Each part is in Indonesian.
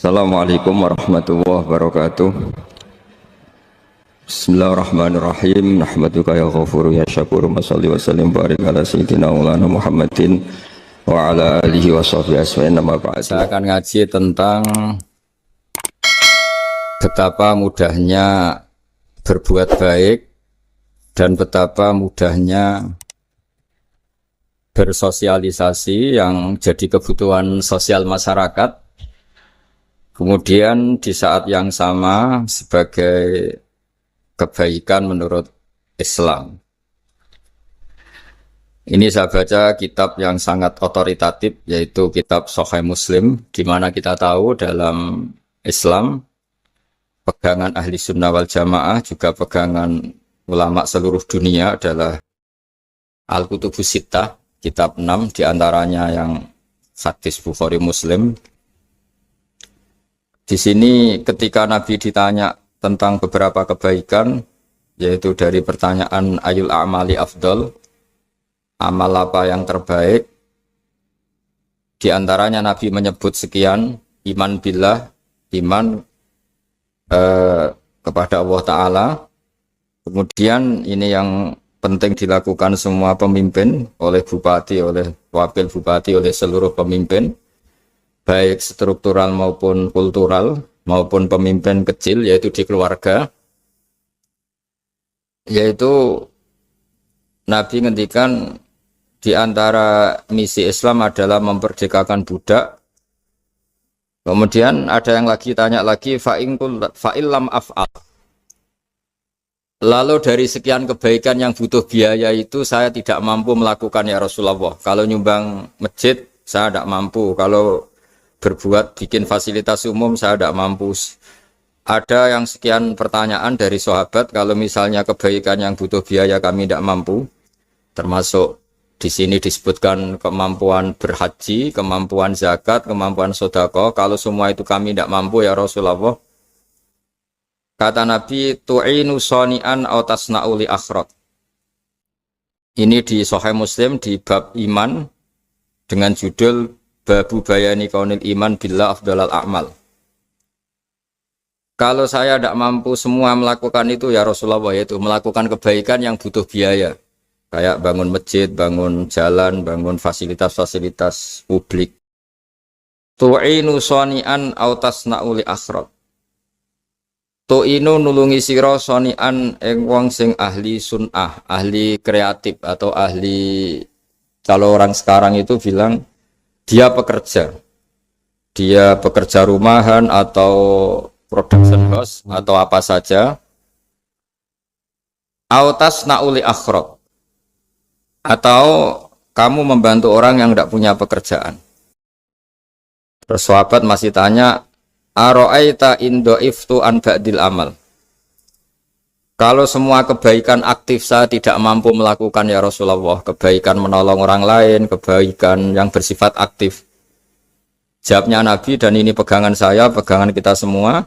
Assalamualaikum warahmatullahi wabarakatuh. Bismillahirrahmanirrahim. Nahmaduka ya ghafuru ya syakuru. Mashalli wa sallim barik ala sayyidina maulana Muhammadin wa ala alihi wa sahbihi asma'in. Saya akan ngaji tentang betapa mudahnya berbuat baik dan betapa mudahnya bersosialisasi yang jadi kebutuhan sosial masyarakat. Kemudian di saat yang sama sebagai kebaikan menurut Islam. Ini saya baca kitab yang sangat otoritatif, yaitu kitab Sahih Muslim, di mana kita tahu dalam Islam pegangan ahli sunnah wal jamaah juga pegangan ulama seluruh dunia adalah Al-Kutubus Sittah, kitab 6 diantaranya yang hadis Bukhari Muslim. Di sini ketika Nabi ditanya tentang beberapa kebaikan, yaitu dari pertanyaan ayul a'mali afdol, amal apa yang terbaik, di antaranya Nabi menyebut sekian, iman billah, iman kepada Allah Ta'ala. Kemudian ini yang penting dilakukan semua pemimpin, oleh bupati, oleh wakil bupati, oleh seluruh pemimpin, baik struktural maupun kultural, maupun pemimpin kecil, yaitu di keluarga. Yaitu Nabi ngendikan di antara misi Islam adalah memerdekakan budak. Kemudian ada yang lagi tanya lagi, fa'illam af'al. Lalu dari sekian kebaikan yang butuh biaya itu saya tidak mampu melakukan ya Rasulullah. Kalau nyumbang masjid saya tidak mampu. Kalau berbuat bikin fasilitas umum saya tidak mampu. Ada yang sekian pertanyaan dari sahabat, kalau misalnya kebaikan yang butuh biaya kami tidak mampu, termasuk di sini disebutkan kemampuan berhaji, kemampuan zakat, kemampuan sedekah, kalau semua itu kami tidak mampu ya Rasulullah. Kata Nabi, tu'inu shani'an aw tasna'u li akhirat. Ini di Sahih Muslim di bab iman dengan judul Babu bayani kaunil iman billah afdalal a'mal. Kalau saya tidak mampu semua melakukan itu ya Rasulullah, yaitu melakukan kebaikan yang butuh biaya, kayak bangun masjid, bangun jalan, bangun fasilitas-fasilitas publik. Tu'inu shani'an aw tasna'u li akhirat. Tu'inu nulungi sira shani'an ing wong sing ahli sun'ah, ahli kreatif atau ahli, kalau orang sekarang itu bilang dia pekerja rumahan atau production house atau apa saja. Autas nauli akhrat, atau kamu membantu orang yang tidak punya pekerjaan. Terus sahabat masih tanya, aro'aita indo'iftu an ba'dil amal. Kalau semua kebaikan aktif saya tidak mampu melakukan ya Rasulullah, kebaikan menolong orang lain, kebaikan yang bersifat aktif. Jawabnya Nabi, dan ini pegangan saya, pegangan kita semua,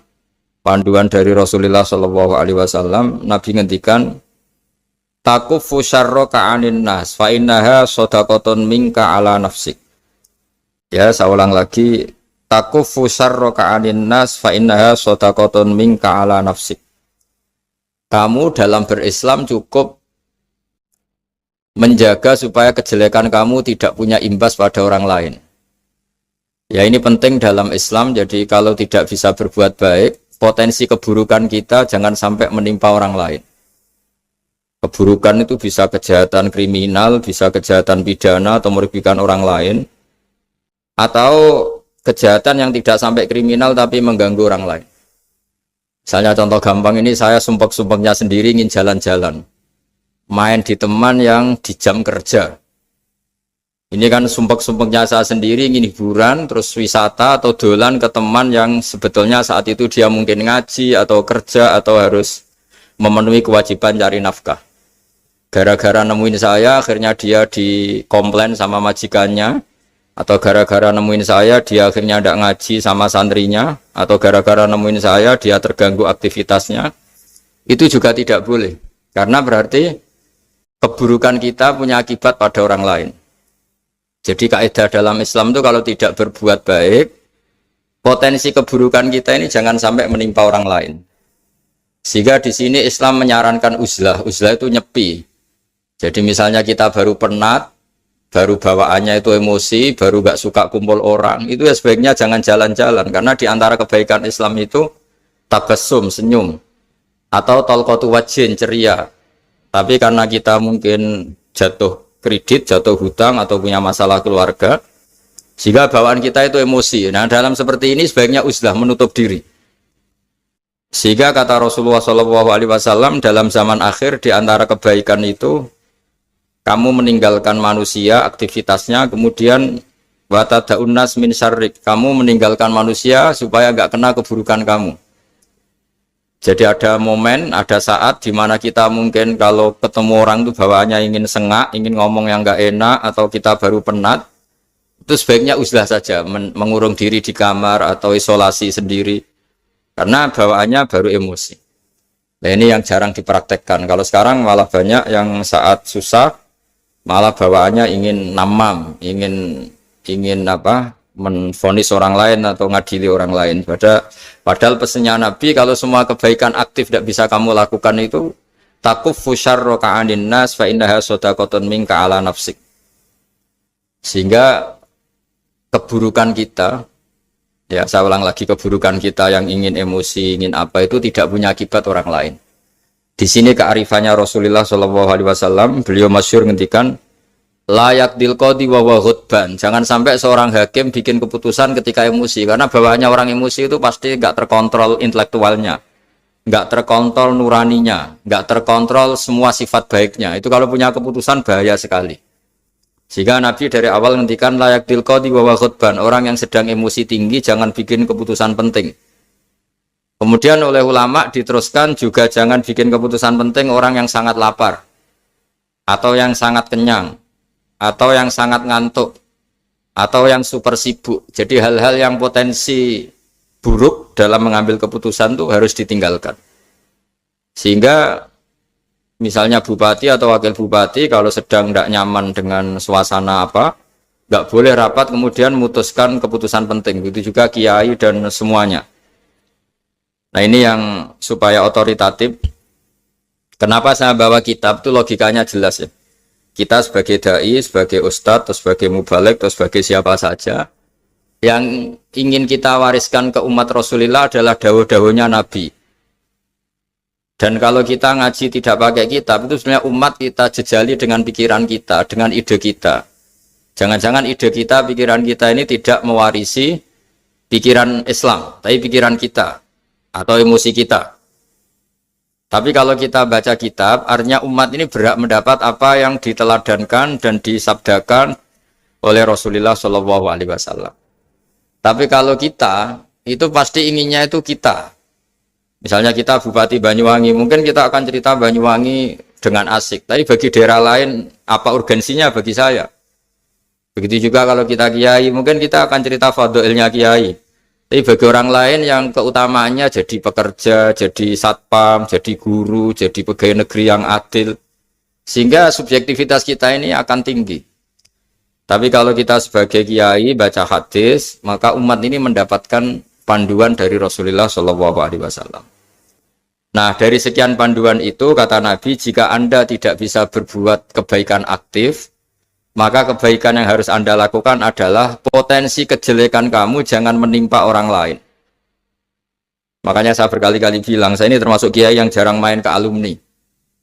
panduan dari Rasulullah SAW, Nabi ngendikan, takufu syarro ka'anin nas, fa'innaha sodakotun minka ala nafsik. Ya, saya ulang lagi, takufu syarro ka'anin nas, fa'innaha sodakotun minka ala nafsik. Kamu dalam berislam cukup menjaga supaya kejelekan kamu tidak punya imbas pada orang lain. Ya, ini penting dalam Islam. Jadi kalau tidak bisa berbuat baik, potensi keburukan kita jangan sampai menimpa orang lain. Keburukan itu bisa kejahatan kriminal, bisa kejahatan pidana atau merugikan orang lain, atau kejahatan yang tidak sampai kriminal tapi mengganggu orang lain. Misalnya contoh gampang ini, saya sumpek-sumpeknya sendiri ingin jalan-jalan, main di teman yang di jam kerja. Ini kan sumpek-sumpeknya saya sendiri ingin hiburan, terus wisata atau dolan ke teman yang sebetulnya saat itu dia mungkin ngaji atau kerja atau harus memenuhi kewajiban cari nafkah. Gara-gara nemuin saya, akhirnya dia dikomplain sama majikannya, atau gara-gara nemuin saya dia akhirnya tidak ngaji sama santrinya, atau gara-gara nemuin saya dia terganggu aktivitasnya, itu juga tidak boleh, karena berarti keburukan kita punya akibat pada orang lain. Jadi kaidah dalam Islam itu kalau tidak berbuat baik potensi keburukan kita ini jangan sampai menimpa orang lain. Sehingga di sini Islam menyarankan uzlah. Uzlah itu nyepi. Jadi misalnya kita baru penat, baru bawaannya itu emosi, baru gak suka kumpul orang, itu ya sebaiknya jangan jalan-jalan. Karena di antara kebaikan Islam itu tabassum, senyum, atau talqatu wajhin, ceria. Tapi karena kita mungkin jatuh kredit, jatuh hutang, atau punya masalah keluarga, sehingga bawaan kita itu emosi. Nah, dalam seperti ini sebaiknya uzlah, menutup diri. Sehingga kata Rasulullah SAW dalam zaman akhir di antara kebaikan itu kamu meninggalkan manusia aktivitasnya, kemudian watadaun nas min syarrik, kamu meninggalkan manusia supaya enggak kena keburukan kamu. Jadi ada momen, ada saat di mana kita mungkin kalau ketemu orang itu bawaannya ingin sengak, ingin ngomong yang enggak enak, atau kita baru penat, itu sebaiknya uzlah saja, mengurung diri di kamar atau isolasi sendiri. Karena bawaannya baru emosi. Nah ini yang jarang dipraktekkan. Kalau sekarang malah banyak yang saat susah, malah bawaannya ingin namam, ingin apa, menvonis orang lain atau ngadili orang lain. Padahal pesannya Nabi, kalau semua kebaikan aktif tidak bisa kamu lakukan itu, takuffu syarra ka'anin nas fa innaha shadaqatun minka ala nafsik. Sehingga keburukan kita, ya saya ulang lagi, keburukan kita yang ingin emosi, ingin apa, itu tidak punya akibat orang lain. Di sini kearifannya Rasulullah SAW, beliau masyhur ngendikan, layak dilqodi wa ghadban. Jangan sampai seorang hakim bikin keputusan ketika emosi, karena bawaannya orang emosi itu pasti nggak terkontrol intelektualnya, nggak terkontrol nuraninya, nggak terkontrol semua sifat baiknya. Itu kalau punya keputusan bahaya sekali. Sehingga Nabi dari awal ngendikan layak dilqodi wa ghadban, orang yang sedang emosi tinggi jangan bikin keputusan penting. Kemudian oleh ulama diteruskan juga jangan bikin keputusan penting orang yang sangat lapar, atau yang sangat kenyang, atau yang sangat ngantuk, atau yang super sibuk. Jadi hal-hal yang potensi buruk dalam mengambil keputusan itu harus ditinggalkan. Sehingga misalnya bupati atau wakil bupati kalau sedang tidak nyaman dengan suasana apa, nggak boleh rapat kemudian memutuskan keputusan penting. Begitu juga kiai dan semuanya. Nah ini yang supaya otoritatif. Kenapa saya bawa kitab itu logikanya jelas ya. Kita sebagai dai, sebagai ustadz, atau sebagai mubaligh, atau sebagai siapa saja, yang ingin kita wariskan ke umat Rasulullah adalah dawuh-dawuhnya Nabi. Dan kalau kita ngaji tidak pakai kitab, itu sebenarnya umat kita jejali dengan pikiran kita, dengan ide kita. Jangan-jangan ide kita, pikiran kita ini tidak mewarisi pikiran Islam, tapi pikiran kita, atau emosi kita. Tapi kalau kita baca kitab, artinya umat ini berhak mendapat apa yang diteladankan dan disabdakan oleh Rasulullah SAW. Tapi kalau kita, itu pasti inginnya itu kita. Misalnya kita Bupati Banyuwangi, mungkin kita akan cerita Banyuwangi dengan asik. Tapi bagi daerah lain, apa urgensinya bagi saya? Begitu juga kalau kita kiai, mungkin kita akan cerita fadhilnya kiai. Tapi bagi orang lain yang keutamaannya jadi pekerja, jadi satpam, jadi guru, jadi pegawai negeri yang adil. Sehingga subjektivitas kita ini akan tinggi. Tapi kalau kita sebagai kiai baca hadis, maka umat ini mendapatkan panduan dari Rasulullah SAW. Nah, dari sekian panduan itu, kata Nabi, jika Anda tidak bisa berbuat kebaikan aktif, maka kebaikan yang harus Anda lakukan adalah potensi kejelekan kamu jangan menimpa orang lain. Makanya saya berkali-kali bilang, saya ini termasuk kiai yang jarang main ke alumni.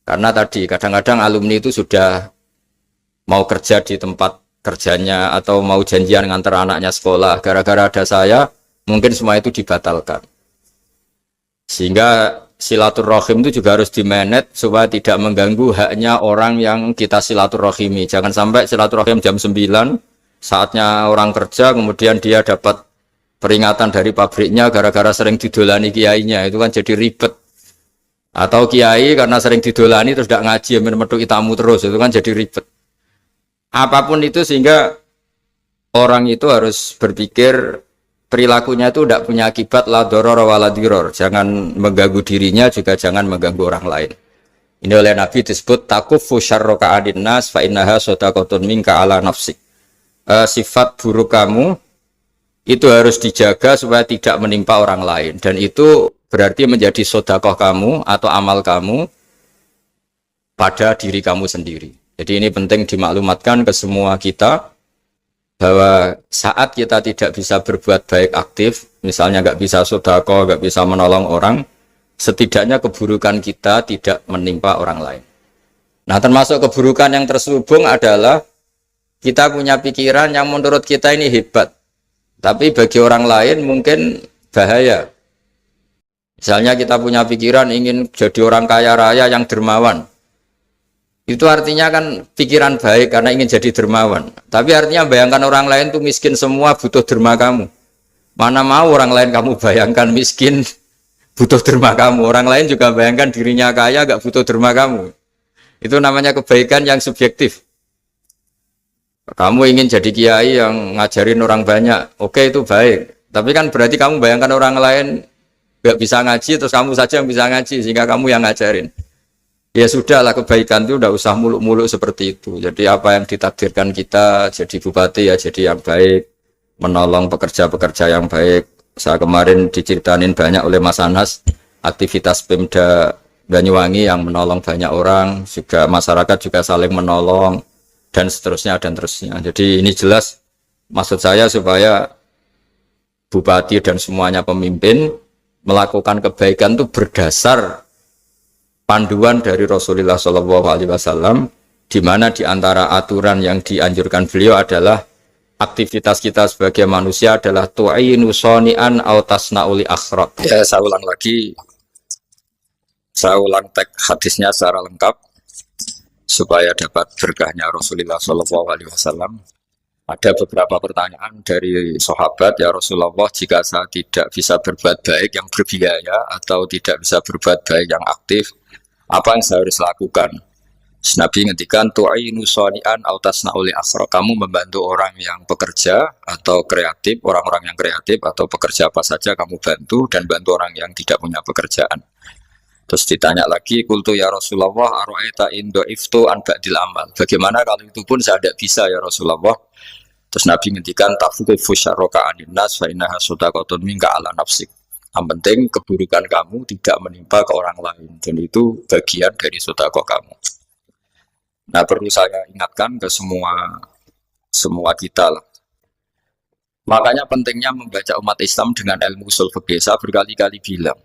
Karena tadi, kadang-kadang alumni itu sudah mau kerja di tempat kerjanya, atau mau janjian ngantar anaknya sekolah. Gara-gara ada saya, mungkin semua itu dibatalkan. Sehingga silaturahim itu juga harus dimanage supaya tidak mengganggu haknya orang yang kita silaturahimi. Jangan sampai silaturahim jam 9, saatnya orang kerja, kemudian dia dapat peringatan dari pabriknya gara-gara sering didolani kiainya. Itu kan jadi ribet. Atau kiai karena sering didolani terus tidak ngaji, metu tamu terus. Itu kan jadi ribet. Apapun itu, sehingga orang itu harus berpikir perilakunya itu tidak punya akibat la doror wala diror. Jangan mengganggu dirinya, juga jangan mengganggu orang lain. Ini oleh Nabi disebut takuffu syarra ka'adin nas fa innaha shadaqatun minka ala nafsik. Sifat buruk kamu itu harus dijaga supaya tidak menimpa orang lain, dan itu berarti menjadi sedekah kamu atau amal kamu pada diri kamu sendiri. Jadi ini penting dimaklumatkan ke semua kita bahwa saat kita tidak bisa berbuat baik aktif, misalnya nggak bisa sedekah, nggak bisa menolong orang, setidaknya keburukan kita tidak menimpa orang lain. Nah, termasuk keburukan yang terselubung adalah kita punya pikiran yang menurut kita ini hebat, tapi bagi orang lain mungkin bahaya. Misalnya kita punya pikiran ingin jadi orang kaya raya yang dermawan. Itu artinya kan pikiran baik karena ingin jadi dermawan. Tapi artinya bayangkan orang lain tuh miskin semua butuh derma kamu. Mana mau orang lain kamu bayangkan miskin butuh derma kamu. Orang lain juga bayangkan dirinya kaya gak butuh derma kamu. Itu namanya kebaikan yang subjektif. Kamu ingin jadi kiai yang ngajarin orang banyak. Oke, itu baik. Tapi kan berarti kamu bayangkan orang lain gak bisa ngaji terus kamu saja yang bisa ngaji sehingga kamu yang ngajarin. Ya sudahlah, kebaikan itu udah usah muluk-muluk seperti itu. Jadi apa yang ditakdirkan kita jadi bupati ya jadi yang baik, menolong pekerja-pekerja yang baik. Saya kemarin diceritain banyak oleh Mas Anas aktivitas Pemda Banyuwangi yang menolong banyak orang, juga masyarakat juga saling menolong dan seterusnya dan terusnya. Jadi ini jelas maksud saya supaya bupati dan semuanya pemimpin melakukan kebaikan itu berdasar panduan dari Rasulullah SAW, di mana di antara aturan yang dianjurkan beliau adalah aktivitas kita sebagai manusia adalah tu'inu soni'an au tasna'uli akhraq. Ya, saya ulang lagi, saya ulang teks hadisnya secara lengkap supaya dapat berkahnya Rasulullah SAW. Ada beberapa pertanyaan dari sahabat, ya Rasulullah, jika saya tidak bisa berbuat baik yang berbiaya atau tidak bisa berbuat baik yang aktif, apa yang saya harus lakukan? Nabi ngendikan tu'inu shani'an aw tasna'u li asra. Kamu membantu orang yang pekerja atau kreatif, orang-orang yang kreatif atau pekerja apa saja kamu bantu, dan bantu orang yang tidak punya pekerjaan. Terus ditanya lagi, qultu ya Rasulullah ara'aita in dha'iftu an ba'dil amal. Bagaimana kalau itu pun saya tidak bisa ya Rasulullah? Terus Nabi ngendikan tafuqifu syarraka anin nas fa innaha shadaqatun minka ala nafsik. Yang penting keburukan kamu tidak menimpa ke orang lain, dan itu bagian dari sedekah kamu. Nah, perlu saya ingatkan ke semua kita lah. Makanya pentingnya membaca umat Islam dengan ilmu ushul fikih. Saya berkali-kali bilang,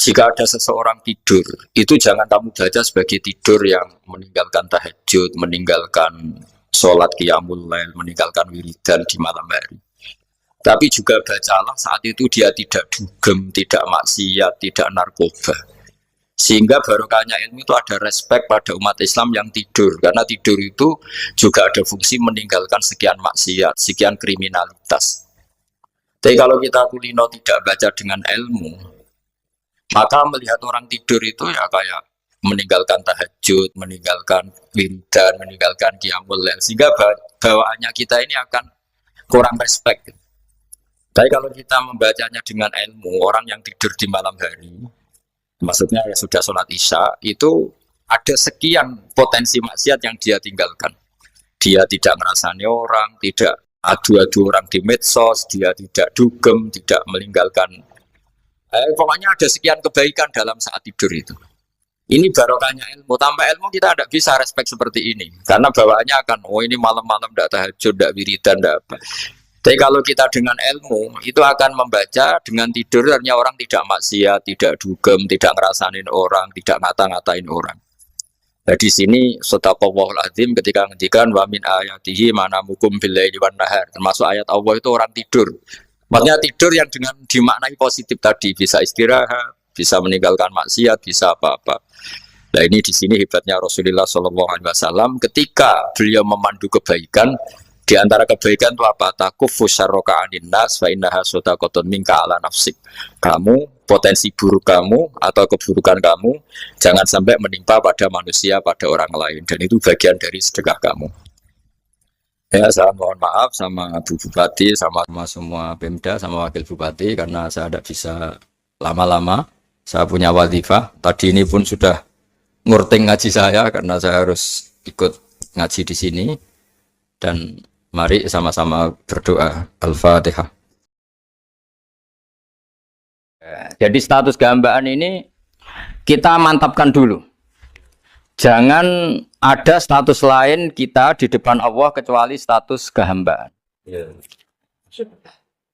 jika ada seseorang tidur, itu jangan kamu baca sebagai tidur yang meninggalkan tahajud, meninggalkan sholat qiyamul lail, meninggalkan wiridan di malam hari. Tapi juga bacalah saat itu dia tidak dugem, tidak maksiat, tidak narkoba. Sehingga barokahnya ilmu itu ada respek pada umat Islam yang tidur. Karena tidur itu juga ada fungsi meninggalkan sekian maksiat, sekian kriminalitas. Tapi kalau kita kulino tidak baca dengan ilmu, maka melihat orang tidur itu ya kayak meninggalkan tahajud, meninggalkan wiridan, meninggalkan qiyamul lail. Sehingga bawaannya kita ini akan kurang respek. Tapi kalau kita membacanya dengan ilmu, orang yang tidur di malam hari, maksudnya ya sudah sholat isya, itu ada sekian potensi maksiat yang dia tinggalkan. Dia tidak ngerasani orang, tidak adu-adu orang di medsos, dia tidak dugem, tidak meninggalkan. Pokoknya ada sekian kebaikan dalam saat tidur itu. Ini barokahnya ilmu. Tanpa ilmu kita tidak bisa respek seperti ini. Karena bawaannya akan, oh ini malam-malam tidak tahajud, tidak wiridan, tidak apa. Tapi kalau kita dengan ilmu, itu akan membaca dengan tidur, artinya orang tidak maksiat, tidak dugem, tidak ngerasain orang, tidak ngata-ngatain orang. Nah di sini sadaqallahul azim ketika ngendikan wa min ayatihi manamukum billaili wan nahar. Termasuk ayat Allah itu orang tidur. Maksudnya tidur yang dengan dimaknai positif tadi, bisa istirahat, bisa meninggalkan maksiat, bisa apa-apa. Nah ini di sini hebatnya Rasulullah SAW ketika beliau memandu kebaikan. Di antara kebaikan itu apa? Takufu syarroka anin nas fa innaha shadaqatun minka ala nafsik. Kamu, potensi buruk kamu atau keburukan kamu jangan sampai menimpa pada manusia, pada orang lain, dan itu bagian dari sedekah kamu. Ya, saya mohon maaf sama Bu Bupati, sama semua Pemda, sama Wakil Bupati karena saya tidak bisa lama-lama. Saya punya wadifah. Tadi ini pun sudah ngurting ngaji saya karena saya harus ikut ngaji di sini. Dan Mari sama-sama berdoa. Al-Fatihah. Jadi status kehambaan ini kita mantapkan dulu. Jangan ada status lain kita di depan Allah kecuali status kehambaan.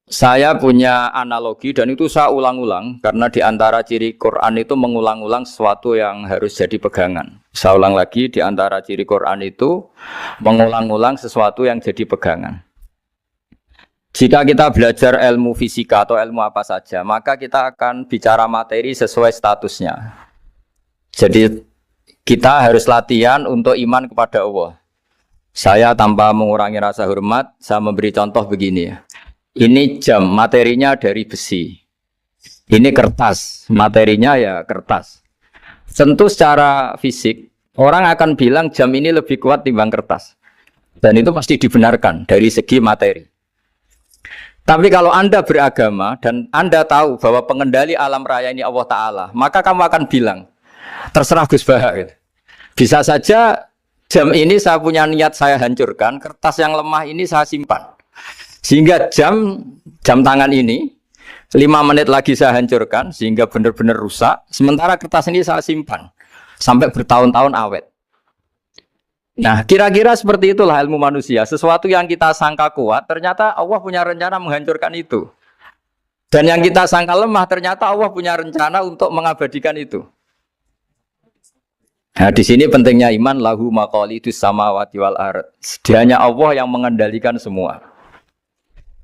Saya punya analogi dan itu saya ulang-ulang karena di antara ciri Quran itu mengulang-ulang sesuatu yang harus jadi pegangan. Saya ulang lagi, di antara ciri Quran itu mengulang-ulang sesuatu yang jadi pegangan. Jika kita belajar ilmu fisika atau ilmu apa saja, maka kita akan bicara materi sesuai statusnya. Jadi kita harus latihan untuk iman kepada Allah. Saya tanpa mengurangi rasa hormat, saya memberi contoh begini ya. Ini jam, materinya dari besi. Ini kertas, materinya ya kertas. Tentu secara fisik, orang akan bilang jam ini lebih kuat timbang kertas. Dan itu pasti dibenarkan dari segi materi. Tapi kalau Anda beragama dan Anda tahu bahwa pengendali alam raya ini Allah Ta'ala, maka kamu akan bilang, terserah Gus Baha. Gitu. Bisa saja jam ini saya punya niat saya hancurkan, kertas yang lemah ini saya simpan. Sehingga jam tangan ini 5 menit lagi saya hancurkan sehingga benar-benar rusak. Sementara kertas ini saya simpan sampai bertahun-tahun awet. Nah, kira-kira seperti itulah ilmu manusia. Sesuatu yang kita sangka kuat, ternyata Allah punya rencana menghancurkan itu. Dan yang kita sangka lemah, ternyata Allah punya rencana untuk mengabadikan itu. Nah, di sini pentingnya iman lahu maqalidus samawati wal ardh. Sedianya Allah yang mengendalikan semua.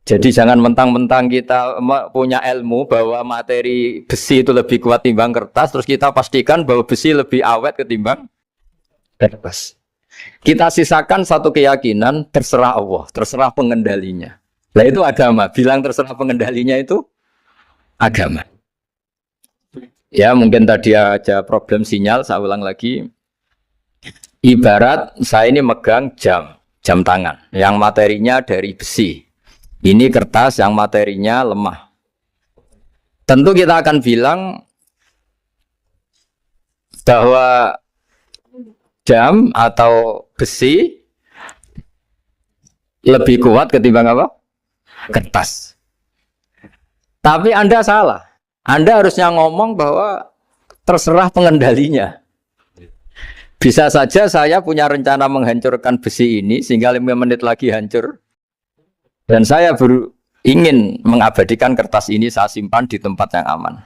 Jadi jangan mentang-mentang kita punya ilmu bahwa materi besi itu lebih kuat timbang kertas, terus kita pastikan bahwa besi lebih awet ketimbang kertas. Kita sisakan satu keyakinan, terserah Allah, terserah pengendalinya. Nah itu agama, bilang terserah pengendalinya itu agama. Ya mungkin tadi aja problem sinyal, saya ulang lagi. Ibarat saya ini megang jam tangan, yang materinya dari besi. Ini kertas yang materinya lemah. Tentu kita akan bilang bahwa jam atau besi lebih kuat ketimbang apa? Kertas. Tapi Anda salah. Anda harusnya ngomong bahwa terserah pengendalinya. Bisa saja saya punya rencana menghancurkan besi ini sehingga 5 menit lagi hancur. Dan saya ingin mengabadikan kertas ini saya simpan di tempat yang aman.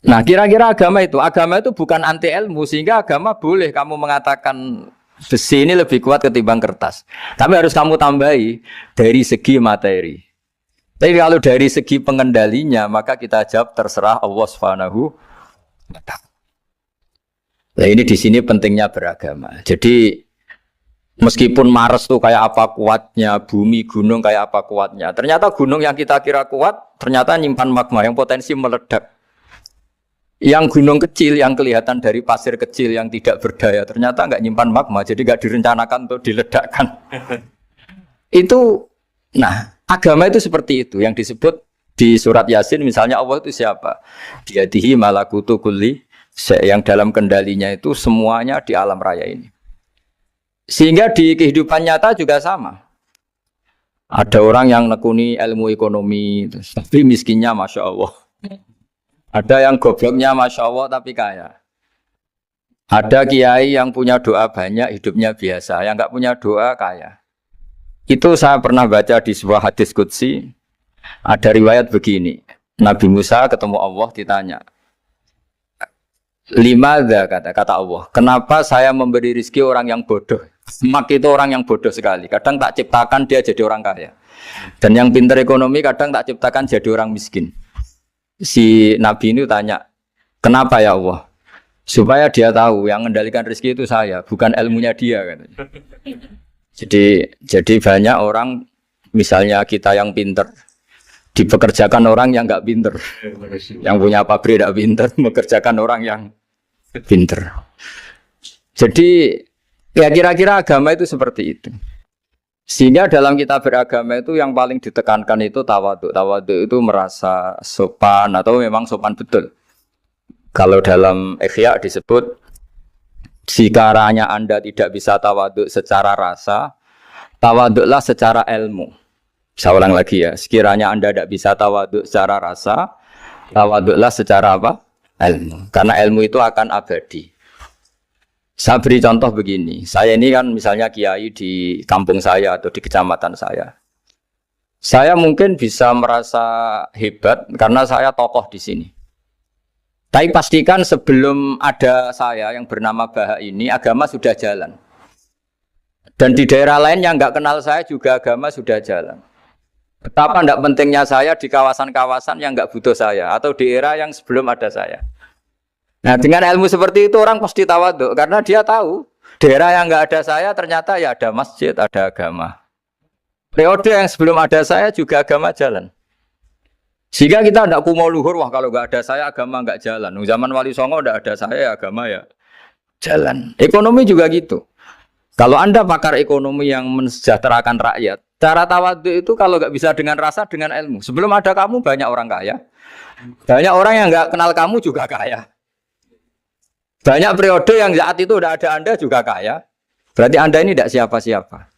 Nah kira-kira agama itu bukan anti ilmu, sehingga agama boleh kamu mengatakan besi ini lebih kuat ketimbang kertas. Tapi harus kamu tambahi dari segi materi. Tapi kalau dari segi pengendalinya, maka kita jawab terserah Allah Subhanahu wa Ta'ala. Nah ini di sini pentingnya beragama. Jadi meskipun Mars tuh kayak apa kuatnya, bumi, gunung kayak apa kuatnya. Ternyata gunung yang kita kira kuat, ternyata nyimpan magma yang potensi meledak. Yang gunung kecil, yang kelihatan dari pasir kecil yang tidak berdaya, ternyata nggak nyimpan magma, jadi nggak direncanakan untuk diledakkan. Itu, nah agama itu seperti itu, yang disebut di surat Yasin misalnya Allah itu siapa? Biyadihi malakutu kulli, yang dalam kendalinya itu semuanya di alam raya ini. Sehingga di kehidupan nyata juga sama. Ada orang yang nekuni ilmu ekonomi, tapi miskinnya Masya Allah. Ada yang gobloknya Masya Allah tapi kaya. Ada kiai yang punya doa banyak, hidupnya biasa. Yang nggak punya doa kaya. Itu saya pernah baca di sebuah hadis qudsi. Ada riwayat begini. Nabi Musa ketemu Allah ditanya. Limadza kata Allah. Kenapa saya memberi rezeki orang yang bodoh? Mak itu orang yang bodoh sekali. Kadang tak ciptakan dia jadi orang kaya. Dan yang pintar ekonomi kadang tak ciptakan jadi orang miskin. Si Nabi ini tanya, kenapa ya Allah? Supaya dia tahu yang mengendalikan rezeki itu saya, bukan ilmunya dia. Katanya. Jadi banyak orang, misalnya kita yang pintar, dipekerjakan orang yang nggak pintar. Yang punya pabrik tidak pintar, mengerjakan orang yang pintar. Jadi ya kira-kira agama itu seperti itu. Sehingga dalam kita beragama itu yang paling ditekankan itu tawadhu. Tawadhu itu merasa sopan atau memang sopan betul. Kalau dalam Ihya disebut, jika Anda tidak bisa tawadhu secara rasa, tawaduklah secara ilmu. Saya ulang lagi ya, sekiranya Anda tidak bisa tawaduk secara rasa, tawaduklah secara apa? Ilmu. Karena ilmu itu akan abadi. Saya beri contoh begini, saya ini kan misalnya kiai di kampung saya atau di kecamatan saya. Saya mungkin bisa merasa hebat karena saya tokoh di sini. Tapi pastikan sebelum ada saya yang bernama Baha ini, agama sudah jalan. Dan di daerah lain yang nggak kenal saya juga agama sudah jalan. Betapa tidak pentingnya saya di kawasan-kawasan yang nggak butuh saya atau di era yang sebelum ada saya. Nah dengan ilmu seperti itu orang pasti tawaduk karena dia tahu daerah yang nggak ada saya ternyata ya ada masjid, ada agama. Periode yang sebelum ada saya juga agama jalan. Sehingga kita tidak kumo luhur, wah kalau nggak ada saya agama nggak jalan. Zaman Wali Songo tidak ada saya agama ya jalan. Ekonomi juga gitu. Kalau Anda pakar ekonomi yang mensejahterakan rakyat, cara tawaduk itu kalau nggak bisa dengan rasa, dengan ilmu. Sebelum ada kamu banyak orang kaya. Banyak orang yang nggak kenal kamu juga kaya. Banyak periode yang saat itu udah ada Anda juga kaya. Berarti Anda ini tidak siapa-siapa.